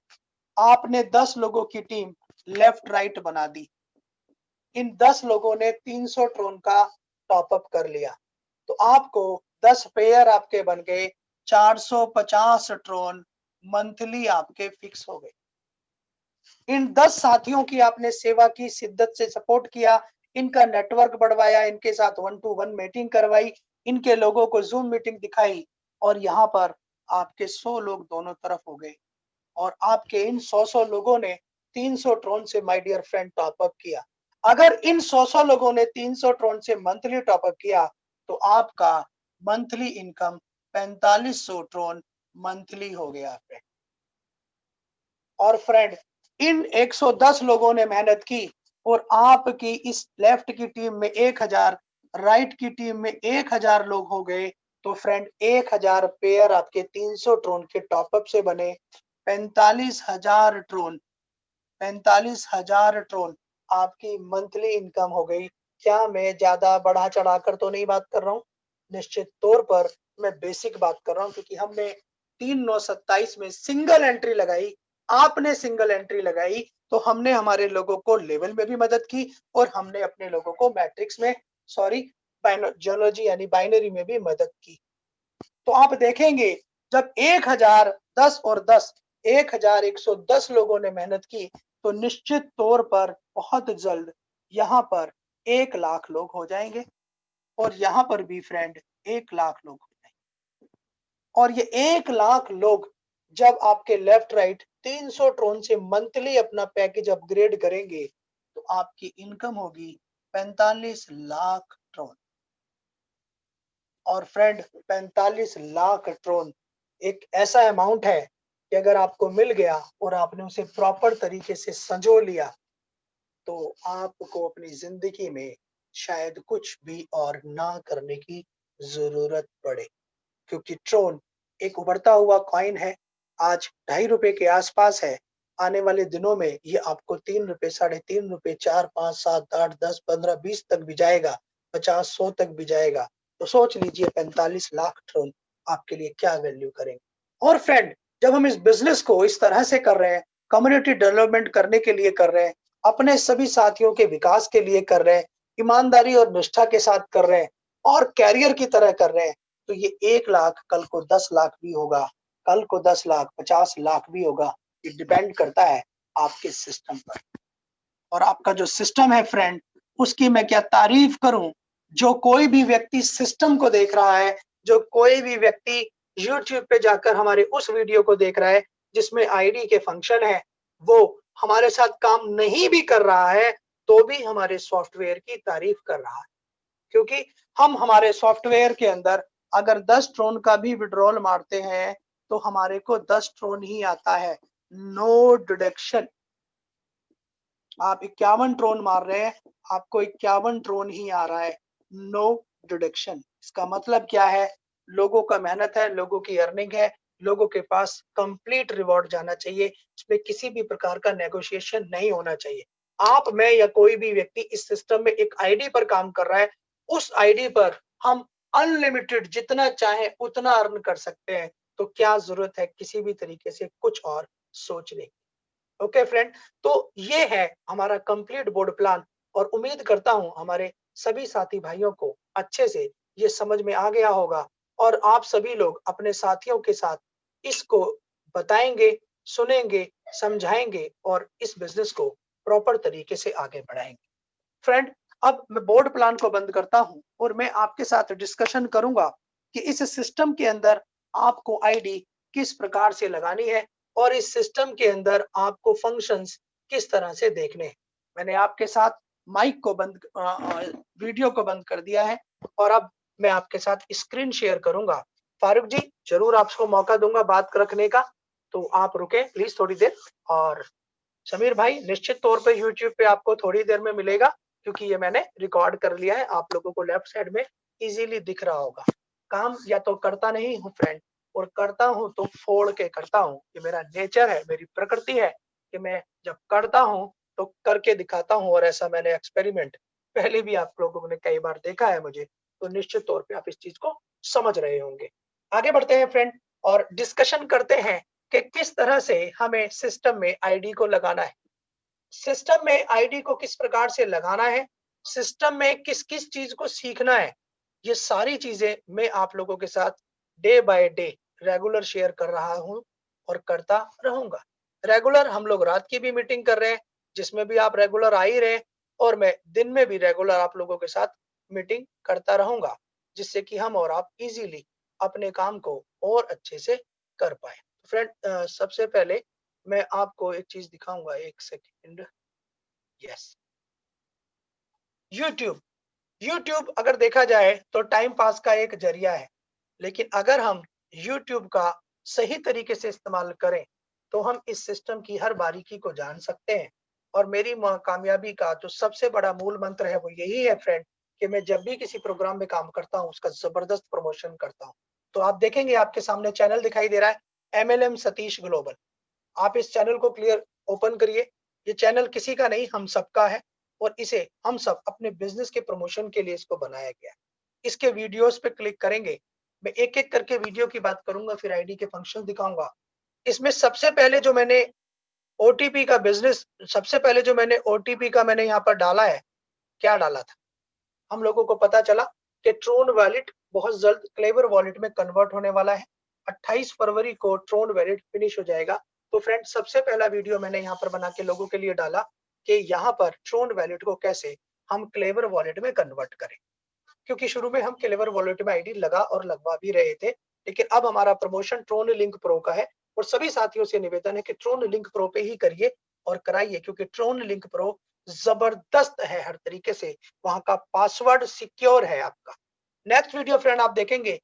आपने 10 लोगों की टीम लेफ्ट राइट बना दी। इन 10 लोगों ने 300 ट्रोन का टॉपअप कर लिया, तो आपको 10 पेयर आपके बन गए, 450 ट्रोन मंथली आपके फिक्स हो गए। इन 10 साथियों की आपने सेवा की, शिद्दत से सपोर्ट किया, इनका नेटवर्क बढ़वाया, इनके साथ 1 to 1 मीटिंग करवाई, इनके लोगों को जूम मीटिंग दिखाई, और यहाँ पर आपके 100 लोग दोनों तरफ हो गए। और आपके इन 100 लोगों ने 300 ट्रोन से माय डियर फ्रेंड टॉपअप किया। अगर इन 100 लोगों ने 300 ट्रोन से मंथली टॉपअप किया, तो आपका मंथली इनकम 4500 ट्रोन मंथली हो गया फ्रेंड। और फ्रेंड इन 110 लोगों ने मेहनत की, और आपकी इस लेफ्ट की टीम में 1000, राइट की टीम में 1000 लोग हो गए। तो फ्रेंड 1000 पेयर आपके 300 ट्रोन के टॉपअप से बने 45,000 ट्रोन। 45,000 ट्रोन आपकी मंथली इनकम हो गई। क्या मैं ज्यादा बढ़ा चढ़ाकर तो नहीं बात कर रहा हूँ? निश्चित तौर पर मैं बेसिक बात कर रहा हूँ, क्योंकि हमने 3/9/27 में सिंगल एंट्री लगाई, आपने सिंगल एंट्री लगाई, तो हमने हमारे लोगों को लेवल में भी मदद की, और हमने अपने लोगों को मैट्रिक्स में, सॉरी, जियोलॉजी यानी बाइनरी में भी मदद की। तो आप देखेंगे जब 1010 और 10, 1110 लोगों ने मेहनत की, तो निश्चित तौर पर बहुत जल्द यहाँ पर 1 लाख लोग हो जाएंगे, और यहाँ पर भी फ्रेंड 1 लाख लोग हो जाएंगे। और ये 1 लाख लोग जब आपके लेफ्ट राइट 300 ट्रोन से मंथली अपना पैकेज अपग्रेड करेंगे, तो आपकी इनकम होगी 45 लाख ट्रोन। और फ्रेंड 45 लाख ट्रोन एक ऐसा अमाउंट है कि अगर आपको मिल गया और आपने उसे प्रॉपर तरीके से संजो लिया, तो आपको अपनी जिंदगी में शायद कुछ भी और ना करने की जरूरत पड़े, क्योंकि ट्रोन एक उभरता हुआ कॉइन है। आज ₹2.5 के आसपास है। आने वाले दिनों में ये आपको ₹3, ₹3.5, 4, 5, 7, 8, 10, 15, 20 तक भी जाएगा, 50, 100 तक भी जाएगा। तो सोच लीजिए 45 लाख ट्रोन आपके लिए क्या वैल्यू करेंगे। और फ्रेंड जब हम इस बिजनेस को इस तरह से कर रहे हैं, कम्युनिटी डेवलपमेंट करने के लिए कर रहे हैं, अपने सभी साथियों के विकास के लिए कर रहे हैं, ईमानदारी और निष्ठा के साथ कर रहे हैं, और कैरियर की तरह कर रहे हैं, तो ये 1 लाख कल को 10 लाख भी होगा, कल को 10 लाख 50 लाख भी होगा। ये डिपेंड करता है आपके सिस्टम पर। और आपका जो सिस्टम है फ्रेंड, उसकी मैं क्या तारीफ करूं। जो कोई भी व्यक्ति सिस्टम को देख रहा है, जो कोई भी व्यक्ति यूट्यूब पे जाकर हमारे उस वीडियो को देख रहा है जिसमें आईडी के फंक्शन है, वो हमारे साथ काम नहीं भी कर रहा है तो भी हमारे सॉफ्टवेयर की तारीफ कर रहा है। क्योंकि हम हमारे सॉफ्टवेयर के अंदर अगर 10 ट्रोन का भी विड्रॉल मारते हैं तो हमारे को 10 ट्रोन ही आता है, नो डिडक्शन। आप 51 ट्रोन मार रहे हैं, आपको 51 ट्रोन ही आ रहा है, नो डिडक्शन। इसका मतलब क्या है, लोगों का मेहनत है, लोगों की अर्निंग है, लोगों के पास कंप्लीट रिवॉर्ड जाना चाहिए, इसमें किसी भी प्रकार का नेगोशिएशन नहीं होना चाहिए। आप, मैं या कोई भी व्यक्ति इस सिस्टम में एक आईडी पर काम कर रहा है, उस आईडी पर हम अनलिमिटेड जितना चाहे उतना अर्न कर सकते हैं। तो क्या जरूरत है किसी भी तरीके से कुछ और सोचने की। ओके फ्रेंड, तो ये है हमारा कंप्लीट बोर्ड प्लान और उम्मीद करता हूं हमारे सभी साथी भाइयों को अच्छे से ये समझ में आ गया होगा और आप सभी लोग अपने साथियों के साथ इसको बताएंगे, सुनेंगे, समझाएंगे और इस बिजनेस को प्रॉपर तरीके से आगे बढ़ाएंगे। फ्रेंड, अब मैं बोर्ड प्लान को बंद करता हूं और मैं आपके साथ डिस्कशन करूंगा कि इस सिस्टम के अंदर आपको आईडी किस प्रकार से लगानी है और इस सिस्टम के अंदर आपको फंक्शंस किस तरह से देखने हैं। मैंने आपके साथ माइक को बंद वीडियो को बंद कर दिया है और अब मैं आपके साथ स्क्रीन शेयर करूंगा। फारूक जी, जरूर आपको मौका दूंगा बात रखने का, तो आप रुके प्लीज थोड़ी देर। और समीर भाई, निश्चित तौर पे यूट्यूब पे आपको थोड़ी देर में मिलेगा क्योंकि ये मैंने रिकॉर्ड कर लिया है, आप लोगों को लेफ्ट साइड में इजीली दिख रहा होगा। काम या तो करता नहीं हूँ फ्रेंड, और करता हूँ तो फोड़ के करता हूँ। ये मेरा नेचर है, मेरी प्रकृति है कि मैं जब करता हूँ तो करके दिखाता हूँ। और ऐसा मैंने एक्सपेरिमेंट पहले भी आप लोगों ने कई बार देखा है मुझे, तो निश्चित तौर पे आप इस चीज को समझ रहे होंगे। आगे बढ़ते हैं फ्रेंड और डिस्कशन करते हैं कि किस तरह से हमें सिस्टम में आईडी को लगाना है, सिस्टम में आईडी को किस प्रकार से लगाना है, सिस्टम में किस किस चीज को सीखना है। ये सारी चीजें मैं आप लोगों के साथ day by day regular share कर रहा हूं और करता रहूंगा। रेगुलर हम लोग रात की भी मीटिंग कर रहे हैं जिसमें भी आप रेगुलर आ ही रहे, और मैं दिन में भी रेगुलर आप लोगों के साथ मीटिंग करता रहूंगा जिससे कि हम और आप इजीली अपने काम को और अच्छे से कर पाए। फ्रेंड, सबसे पहले मैं आपको एक चीज दिखाऊंगा, एक सेकेंड। Yes, YouTube. यूट्यूब अगर देखा जाए तो टाइम पास का एक जरिया है, लेकिन अगर हम यूट्यूब का सही तरीके से इस्तेमाल करें तो हम इस सिस्टम की हर बारीकी को जान सकते हैं। और मेरी कामयाबी का जो सबसे बड़ा मूल मंत्र है वो यही है फ्रेंड, कि मैं जब भी किसी प्रोग्राम में काम करता हूँ उसका जबरदस्त प्रमोशन करता हूँ। तो आप देखेंगे आपके सामने चैनल दिखाई दे रहा है, MLM सतीश ग्लोबल। आप इस चैनल को क्लियर ओपन करिए। ये चैनल किसी का नहीं, हम सबका है और इसे हम सब अपने बिजनेस के प्रमोशन के लिए इसको बनाया गया है। इसके वीडियोस पे क्लिक करेंगे, मैं एक-एक करके वीडियो की बात करूंगा, फिर आईडी के फंक्शन दिखाऊंगा। इसमें सबसे पहले जो मैंने ओटीपी का बिजनेस, सबसे पहले जो मैंने ओटीपी का मैंने यहाँ पर डाला है, क्या डाला था? हम लोगों को पता चला कि ट्रोन वॉलेट बहुत जल्द क्लेवर वॉलेट में कन्वर्ट होने वाला है। 28 फरवरी को ट्रोन वॉलेट फिनिश हो जाएगा। तो फ्रेंड, सबसे पहला वीडियो मैंने यहाँ पर बना के लोगों के लिए डाला कि यहाँ पर ट्रोन वॉलेट को कैसे हम क्लेवर वॉलेट में कन्वर्ट करें। क्योंकि शुरू में हम क्लेवर वॉलेट में आईडी लगा और लगवा भी रहे थे, लेकिन अब हमारा प्रमोशन ट्रोन लिंक प्रो का है और सभी साथियों से निवेदन है कि ट्रोन लिंक प्रो पे ही करिए और कराइए, क्योंकि ट्रोन लिंक प्रो जबरदस्त है हर तरीके से, वहां का पासवर्ड सिक्योर है आपका। नेक्स्ट वीडियो फ्रेंड आप देखेंगे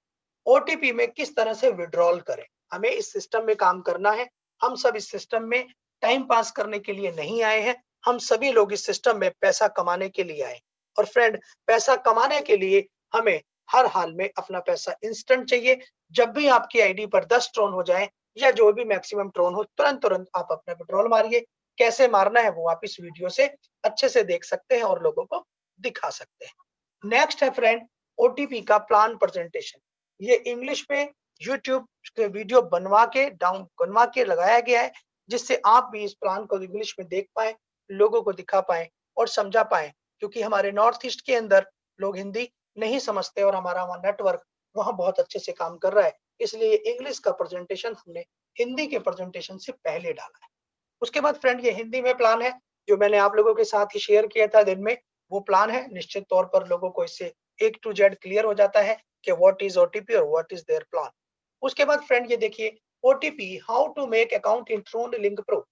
ओटीपी में किस तरह से विड्रॉल करें। हमें इस सिस्टम में काम करना है, हम सब इस सिस्टम में टाइम पास करने के लिए नहीं आए हैं, हम सभी लोग इस सिस्टम में पैसा कमाने के लिए आए। और फ्रेंड, पैसा कमाने के लिए हमें हर हाल में अपना पैसा इंस्टेंट चाहिए। जब भी आपकी आईडी पर 10 ट्रोन हो जाए या जो भी मैक्सिमम ट्रोन हो, तुरंत तुरंत आप अपना विड्रॉल मारिए। कैसे मारना है वो आप इस वीडियो से अच्छे से देख सकते हैं और लोगों को दिखा सकते हैं। नेक्स्ट है फ्रेंड ओटीपी का प्लान प्रेजेंटेशन। ये इंग्लिश पे यूट्यूब के वीडियो बनवा के लगाया गया है जिससे आप भी इस प्लान को इंग्लिश में देख पाए, लोगों को दिखा पाए और समझा पाए। क्योंकि हमारे नॉर्थ ईस्ट के अंदर लोग हिंदी नहीं समझते और हमारा नेटवर्क वहाँ बहुत अच्छे से काम कर रहा है, इसलिए इंग्लिश का प्रेजेंटेशन हमने हिंदी के प्रेजेंटेशन से पहले डाला है। उसके बाद फ्रेंड ये हिंदी में प्लान है, जो मैंने आप लोगों के साथ ही शेयर किया था दिन में, वो प्लान है। निश्चित तौर पर लोगों को इससे A to Z क्लियर हो जाता है कि व्हाट इज़ ओटीपी और व्हाट इज़ देयर प्लान। उसके बाद फ्रेंड ये देखिए, OTP how to make account in Tron link pro,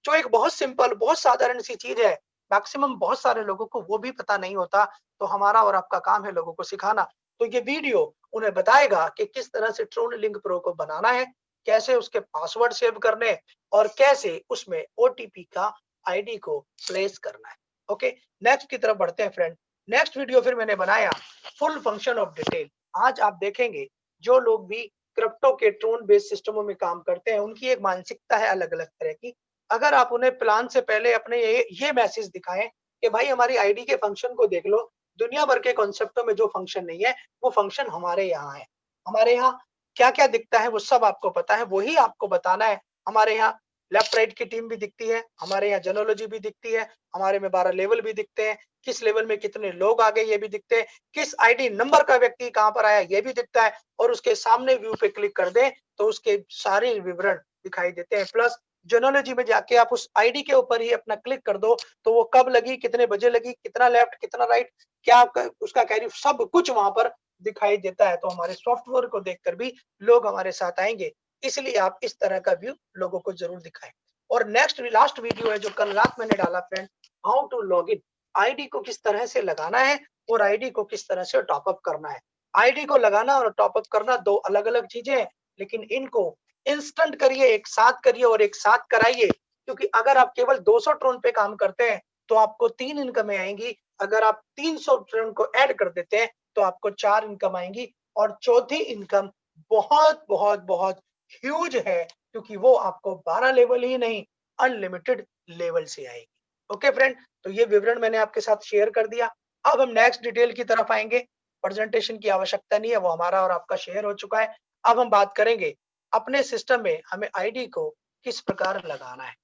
जो एक बहुत सिंपल, बहुत साधारण सी चीज है। मैक्सिमम बहुत सारे लोगों को वो भी पता नहीं होता, तो हमारा और आपका काम है लोगों को सिखाना। तो ये वीडियो उन्हें बताएगा कि किस तरह से ट्रून लिंक प्रो को बनाना है, कैसे उसके पासवर्ड सेव करने और कैसे उसमें ओटीपी का आईडी को प्लेस करना है। ओके, नेक्स्ट की तरफ बढ़ते हैं फ्रेंड। नेक्स्ट वीडियो फिर मैंने बनाया फुल फंक्शन ऑफ डिटेल। आज आप देखेंगे जो लोग भी क्रिप्टो के ट्रून बेस्ड सिस्टमों में काम करते हैं, उनकी एक मानसिकता है अलग अलग तरह की। अगर आप उन्हें प्लान से पहले अपने ये मैसेज दिखाएं कि भाई हमारी आईडी के फंक्शन को देख लो, दुनिया भर के कॉन्सेप्टों में जो फंक्शन नहीं है वो फंक्शन हमारे यहाँ है। हमारे यहाँ क्या क्या दिखता है वो सब आपको पता है, वही आपको बताना है। हमारे यहाँ लेफ्ट राइट की टीम भी दिखती है, हमारे यहाँ जेनोलॉजी भी दिखती है, हमारे में 12 लेवल भी दिखते हैं, किस लेवल में कितने लोग आ गए ये भी दिखते हैं, किस आईडी नंबर का व्यक्ति कहाँ पर आया ये भी दिखता है, और उसके सामने व्यू पे क्लिक कर दें तो उसके सारे विवरण दिखाई देते हैं। प्लस जेनोलॉजी में जाके आप उस आईडी के ऊपर ही अपना क्लिक कर दो तो वो कब लगी, कितने बजे लगी, कितना लेफ्ट कितना राइट, क्या उसका कैरी, सब कुछ वहां पर दिखाई देता है। तो हमारे सॉफ्टवेयर को देखकर भी लोग हमारे साथ आएंगे, इसलिए आप इस तरह का व्यू लोगों को जरूर दिखाएं। और नेक्स्ट लास्ट वीडियो है जो कल रात मैंने डाला friend, how to log in, ID को किस तरह से लगाना है और आईडी को किस तरह से टॉपअप करना है। आईडी को लगाना और टॉपअप करना दो अलग अलग चीजें हैं, लेकिन इनको इंस्टेंट करिए, एक साथ करिए और एक साथ कराइए, क्योंकि अगर आप केवल 200 ट्रोन पे काम करते हैं तो आपको 3 इनकमें आएंगी। अगर आप 300 ट्रोन को ऐड कर देते हैं तो आपको 4 इनकम आएंगी, और चौथी इनकम बहुत बहुत बहुत ह्यूज है, क्योंकि वो आपको 12 लेवल ही नहीं, अनलिमिटेड लेवल से आएगी। ओके फ्रेंड, तो ये विवरण मैंने आपके साथ शेयर कर दिया। अब हम नेक्स्ट डिटेल की तरफ आएंगे। प्रेजेंटेशन की आवश्यकता नहीं है, वो हमारा और आपका शेयर हो चुका है। अब हम बात करेंगे अपने सिस्टम में हमें आईडी को किस प्रकार लगाना है।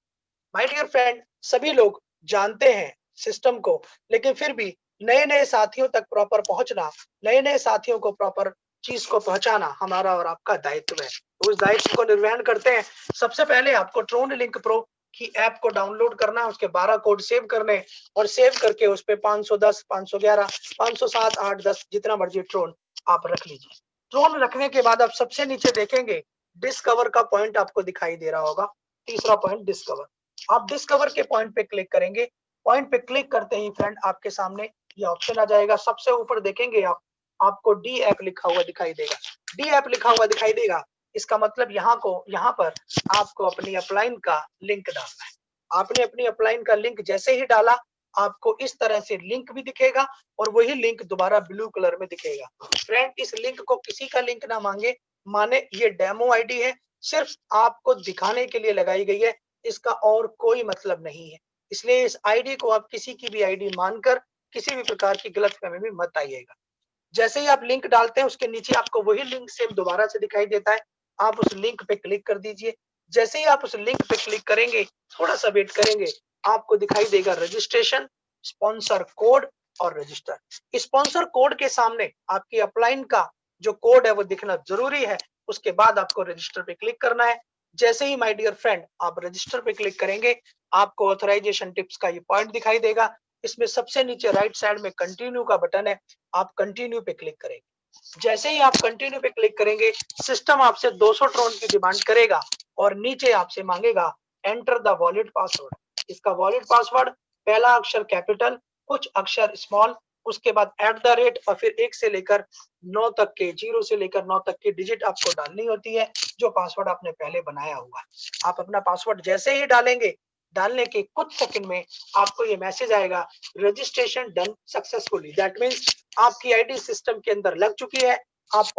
माय डियर फ्रेंड, सभी लोग जानते हैं सिस्टम को, लेकिन फिर भी नए नए साथियों तक प्रॉपर पहुंचना, नए नए साथियों को प्रॉपर चीज को पहुंचाना हमारा और आपका दायित्व है। तो उस दायित्व को निर्वहन करते हैं। सबसे पहले आपको ट्रोन लिंक प्रो की ऐप को डाउनलोड करना है, उसके 12 कोड सेव करने, और सेव करके उस पर 510, 511, 507, 8, 10 जितना मर्जी ट्रोन आप रख लीजिए। ट्रोन रखने के बाद आप सबसे नीचे देखेंगे डिस्कवर का पॉइंट आपको दिखाई दे रहा होगा, तीसरा पॉइंट डिस्कवर। आप डिस्कवर के पॉइंट पे क्लिक करेंगे। पॉइंट पे क्लिक करते ही फ्रेंड आपके सामने ये ऑप्शन आ जाएगा। सबसे ऊपर देखेंगे आप, आपको डी ऐप लिखा हुआ दिखाई देगा। डी ऐप लिखा हुआ दिखाई देगा, इसका मतलब यहाँ पर आपको अपनी अपलाइन का लिंक डालना है। आपने अपनी अपलाइन का लिंक जैसे ही डाला, आपको इस तरह से लिंक भी दिखेगा और वही लिंक दोबारा ब्लू कलर में दिखेगा। फ्रेंड, इस लिंक को किसी का लिंक ना माने ये डेमो आईडी है, सिर्फ आपको दिखाने के लिए लगाई गई है, इसका और कोई मतलब नहीं है। इसलिए इस आईडी को आप किसी की भी आईडी मानकर किसी भी प्रकार की गलतफहमी में मत आइएगा। जैसे ही आप लिंक डालते हैं उसके नीचे आपको वही लिंक सेम दोबारा से दिखाई देता है, आप उस लिंक पे क्लिक कर दीजिए। जैसे ही आप उस लिंक पे क्लिक करेंगे, थोड़ा सा वेट करेंगे, आपको दिखाई देगा रजिस्ट्रेशन, स्पॉन्सर कोड और रजिस्टर। स्पॉन्सर कोड के सामने आपकी अपलाइन का जो कोड है वो दिखना जरूरी है। उसके बाद आपको रजिस्टर पे क्लिक करना है। जैसे ही माय डियर फ्रेंड आप रजिस्टर पे क्लिक करेंगे, आपको ऑथराइजेशन टिप्स का ये पॉइंट दिखाई देगा। इसमें सबसे नीचे राइट साइड में कंटिन्यू का बटन है, आप कंटिन्यू पे क्लिक करेंगे। जैसे ही आप कंटिन्यू पे क्लिक करेंगे, सिस्टम आपसे 200 ट्रोन की डिमांड करेगा और नीचे आपसे मांगेगा एंटर द वॉलेट पासवर्ड। इसका वॉलेट पासवर्ड पहला अक्षर कैपिटल, कुछ अक्षर स्मॉल, उसके बाद @ और फिर 1 से लेकर 9 तक के, 0 से लेकर 9 तक की डिजिट आपको डालनी होती है, जो पासवर्ड आपने पहले बनाया हुआ। आप अपना पासवर्ड जैसे ही डालेंगे, डालने के कुछ सेकंड में आपको ये मैसेज आएगा, registration done successfully. That means आपकी आईडी सिस्टम के अंदर लग चुकी है। आप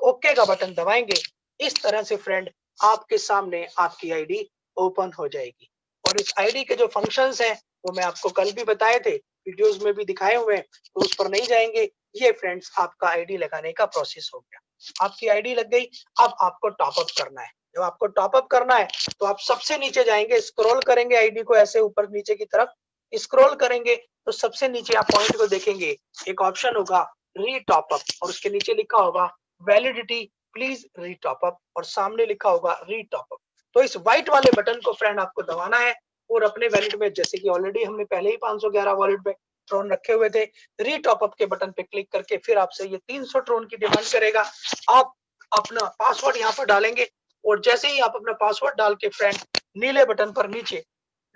ओके का बटन दबाएंगे, इस तरह से फ्रेंड आपके सामने आपकी आईडी ओपन हो जाएगी। और इस आईडी के जो फंक्शंस हैं वो मैं आपको कल भी बताए थे, वीडियोस में भी दिखाए हुए हैं, तो उस पर नहीं जाएंगे। ये फ्रेंड्स आपका आईडी लगाने का प्रोसेस हो गया। आपकी आईडी लग गई, अब आपको टॉपअप करना है। जब आपको टॉपअप करना है तो आप सबसे नीचे जाएंगे, स्क्रॉल करेंगे आईडी को ऐसे ऊपर नीचे की तरफ, स्क्रॉल करेंगे तो सबसे नीचे आप पॉइंट को देखेंगे, एक ऑप्शन होगा री टॉपअप और उसके नीचे लिखा होगा वैलिडिटी प्लीज रीटॉप अप और सामने लिखा होगा रीटॉप अप। तो इस व्हाइट वाले बटन को फ्रेंड आपको दबाना है और अपने वैलेट में, जैसे कि ऑलरेडी हमने पहले ही 511 वॉलेट में ट्रोन रखे हुए थे, रीटॉप अप के बटन पे क्लिक करके फिर आपसे ये 300 ट्रोन की डिमांड करेगा। आप अपना पासवर्ड यहाँ पर डालेंगे और जैसे ही आप अपना पासवर्ड डाल के फ्रेंड नीले बटन पर नीचे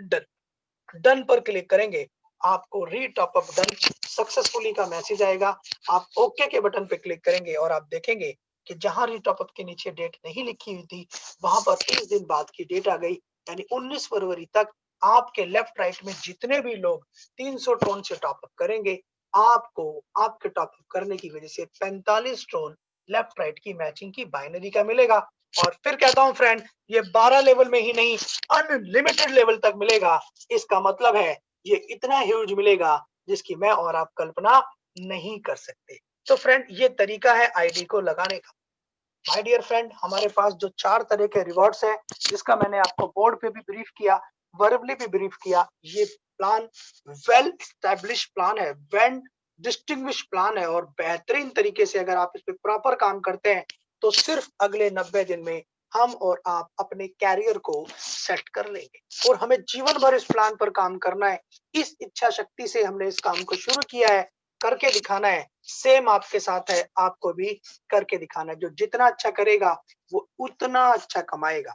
डन डन पर क्लिक करेंगे, आपको रीटॉप अप डन सक्सेसफुली का मैसेज आएगा। आप ओके के बटन पे क्लिक करेंगे और आप देखेंगे कि जहां रीटॉप अप के नीचे डेट नहीं लिखी हुई थी, वहां पर 30 दिन बाद की डेट आ गई, यानी 19 फरवरी तक आपके लेफ्ट राइट में जितने भी लोग 300 ट्रोन से टॉप अप करेंगे, आपको आपके टॉप अप करने की वजह से 45 ट्रोन लेफ्ट राइट की मैचिंग की बाइनरी का मिलेगा। और फिर कहता हूं फ्रेंड, ये 12 लेवल में ही नहीं, अनलिमिटेड लेवल तक मिलेगा। इसका मतलब है ये इतना ह्यूज मिलेगा जिसकी मैं और आप कल्पना नहीं कर सकते। तो फ्रेंड, ये तरीका है आईडी को लगाने का। माय डियर फ्रेंड, हमारे पास जो 4 तरह के रिवॉर्ड्स है, जिसका मैंने आपको बोर्ड पे भी ब्रीफ किया, वर्बली भी ब्रीफ किया, ये प्लान वेल एस्टैब्लिश प्लान है, वेल डिस्टिंग्विश प्लान है और बेहतरीन तरीके से अगर आप इस पे प्रॉपर काम करते हैं तो सिर्फ अगले 90 दिन में हम और आप अपने कैरियर को सेट कर लेंगे। और हमें जीवन भर इस प्लान पर काम करना है। इस इच्छा शक्ति से हमने इस काम को शुरू किया है, करके दिखाना है। सेम आपके साथ है, आपको भी करके दिखाना है। जो जितना अच्छा करेगा वो उतना अच्छा कमाएगा।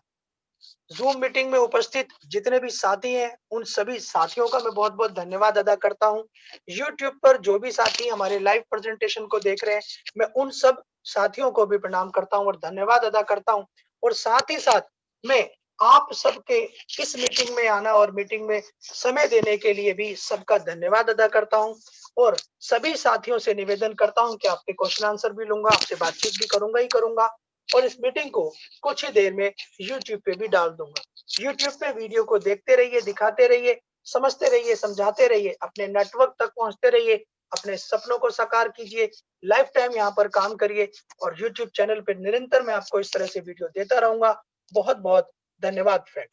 जूम मीटिंग में उपस्थित जितने भी साथी हैं, उन सभी साथियों का मैं बहुत बहुत धन्यवाद अदा करता हूं। यूट्यूब पर जो भी साथी हमारे लाइव प्रेजेंटेशन को देख रहे हैं, मैं उन सब साथियों को भी प्रणाम करता हूं और धन्यवाद अदा करता हूं। और साथ ही साथ मैं आप सबके इस मीटिंग में आना और मीटिंग में समय देने के लिए भी सबका धन्यवाद अदा करता हूं। और सभी साथियों से निवेदन करता हूं कि आपके क्वेश्चन आंसर भी लूंगा, आपसे बातचीत भी करूंगा ही करूंगा। और इस मीटिंग को कुछ ही देर में यूट्यूब पे भी डाल दूंगा। यूट्यूब पे वीडियो को देखते रहिए, दिखाते रहिए, समझते रहिए, समझाते रहिए, अपने नेटवर्क तक पहुंचते रहिए, अपने सपनों को साकार कीजिए, लाइफ टाइम यहाँ पर काम करिए। और यूट्यूब चैनल पे निरंतर मैं आपको इस तरह से वीडियो देता रहूंगा। बहुत बहुत धन्यवाद फ्रेंड।